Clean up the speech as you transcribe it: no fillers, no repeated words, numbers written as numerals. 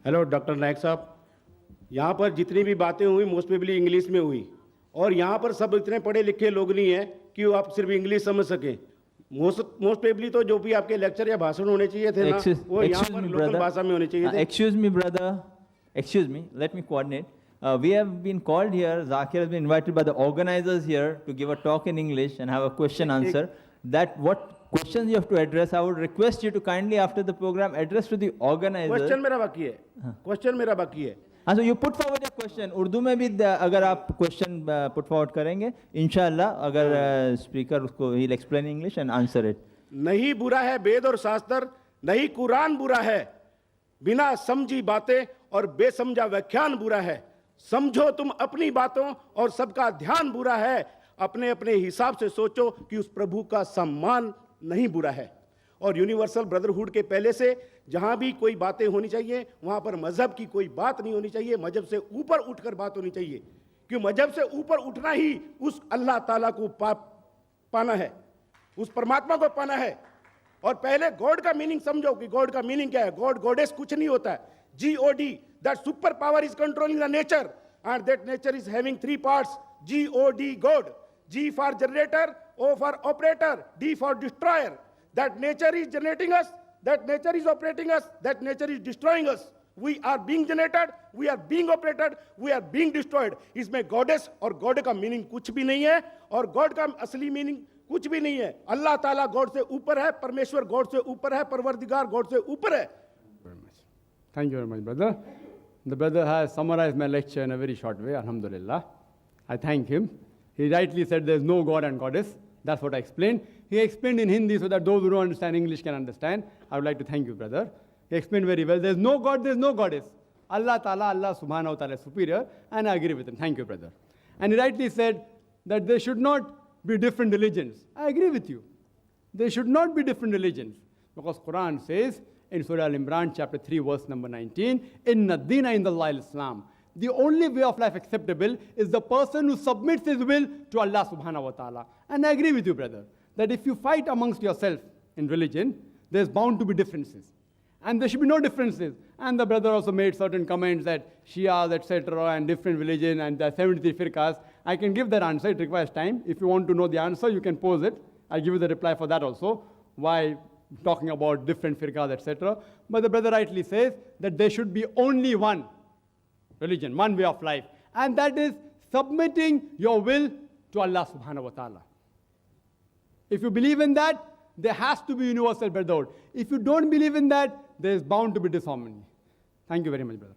Hello doctor Naik साहब, यहाँ पर जितनी भी बातें हुई मोस्ट प्रोबेबली इंग्लिश में हुई, और यहाँ पर सब इतने पढ़े लिखे लोग नहीं हैं कि वो आप सिर्फ इंग्लिश समझ सकें। मोस्ट प्रोबेबली तो जो भी आपके लेक्चर या भाषण होने चाहिए थे ना, वो यहाँ पर लोकल भाषा में होने चाहिए थे। Excuse me, brother. Excuse me. Let me coordinate. We have been called here. Zakir has been invited by the organizers here to give a talk in English and have a question answer. That what questions you have to address, I would request you to kindly after the program address to the organizer. Question मेरा बाकी है, question मेरा बाकी है। So you put forward your question. Urdu में भी अगर आप क्वेश्चन put forward करेंगे, इंशाल्लाह अगर स्पीकर उसको he'll explain English and answer it. नहीं बुरा है वेद और शास्त्र, नहीं कुरान बुरा है, बिना समझी बातें और बेसमझा व्याख्यान बुरा है। समझो तुम अपनी बातों और सबका ध्यान बुरा है। अपने अपने हिसाब से सोचो कि उस प्रभु का सम्मान नहीं बुरा है। और यूनिवर्सल ब्रदरहुड के पहले से जहां भी कोई बातें होनी चाहिए वहां पर मजहब की कोई बात नहीं होनी चाहिए, मजहब से ऊपर उठकर बात होनी चाहिए, क्योंकि मजहब से ऊपर उठना ही उस अल्लाह ताला को पाना है, उस परमात्मा को पाना है। और पहले गॉड का मीनिंग समझो कि गॉड का मीनिंग क्या है। गॉड गॉडेस कुछ नहीं होता है। GOD, that super power is controlling the nature, and that nature is having three parts. GOD, God. G for generator, O for operator, D for destroyer. That nature is generating us, that nature is operating us, that nature is destroying us. We are being generated, we are being operated, we are being destroyed. इसमें goddess और God का meaning कुछ भी नहीं है, और God का असली मीनिंग कुछ भी नहीं है। अल्लाह ताला गॉड से ऊपर है, परमेश्वर गॉड से ऊपर है, परवरदिगार गॉड से ऊपर है। Thank you very much, brother. The brother has summarized my lecture in a very short way, alhamdulillah. I thank him. He rightly said there is no God and goddess. That's what I explained. He explained in Hindi so that those who don't understand English can understand. I would like to thank you, brother. He explained very well. There is no God, there is no goddess. Allah Ta'ala, Allah Subhanahu wa Ta'ala is superior, and I agree with him. Thank you, brother. And he rightly said that there should not be different religions. I agree with you. There should not be different religions. Because Quran says, in Surah Al-Imran, chapter 3, verse number 19, Inna Dina Indallahi Islam. The only way of life acceptable is the person who submits his will to Allah subhanahu wa ta'ala. And I agree with you, brother, that if you fight amongst yourself in religion, there's bound to be differences. And there should be no differences. And the brother also made certain comments that Shias, etc., and different religion, and the 73 firqas. I can give that answer. It requires time. If you want to know the answer, you can pose it. I'll give you the reply for that also. Why talking about different firqas, etc. But the brother rightly says that there should be only one religion, one way of life. And that is submitting your will to Allah subhanahu wa ta'ala. If you believe in that, there has to be universal brotherhood. If you don't believe in that, there is bound to be disharmony. Thank you very much, brother.